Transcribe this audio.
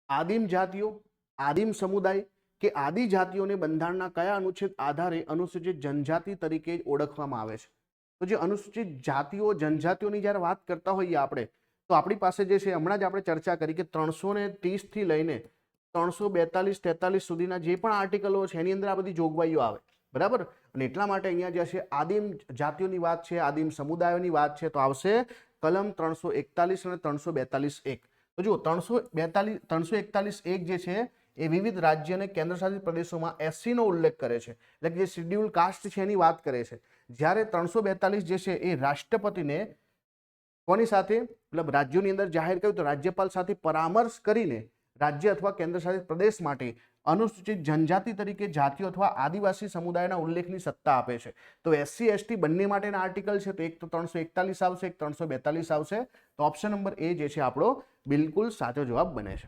આદિમ જાતિઓ, આદિમ સમુદાય કે આદિ જાતિઓને બંધારણના કયા અનુચ્છેદ આધારે અનુસૂચિત જનજાતિ તરીકે ઓળખવામાં આવે છે? તો જે અનુસૂચિત જાતિઓ જનજાતિઓની જ્યારે વાત કરતા હોઈએ આપણે, તો આપણી પાસે જે છે હમણાં જ આપણે ચર્ચા કરી કે 330 થી લઈને 342-43 સુધીના જે પણ આર્ટિકલો છે એની અંદર આ બધી જોગવાઈઓ આવે, બરાબર. અને એટલા માટે અહીંયા જે છે આદિમ જાતિઓની વાત છે, આદિમ સમુદાયોની વાત છે, તો આવશે કલમ 341 અને 342(1). તો જુઓ 341 જે છે એ વિવિધ રાજ્ય અને કેન્દ્રશાસિત પ્રદેશોમાં એસસી નો ઉલ્લેખ કરે છે, એટલે કે જે શેડ્યુલ કાસ્ટ છે એની વાત કરે છે. જ્યારે 342 જે છે એ રાષ્ટ્રપતિને કોની સાથે, મતલબ રાજ્યોની અંદર જાહેર કર્યું તો રાજ્યપાલ સાથે પરામર્શ કરીને રાજ્ય અથવા કેન્દ્રશાસિત પ્રદેશ માટે અનુસૂચિત જનજાતિ તરીકે જાતિઓ અથવા આદિવાસી સમુદાયના ઉલ્લેખની સત્તા આપે છે. તો એસસી એસટી બંને માટેના આર્ટિકલ છે, તો એક તો 341 આવશે, એક 342 આવશે. તો ઓપ્શન નંબર એ જે છે આપણો બિલકુલ સાચો જવાબ બને છે.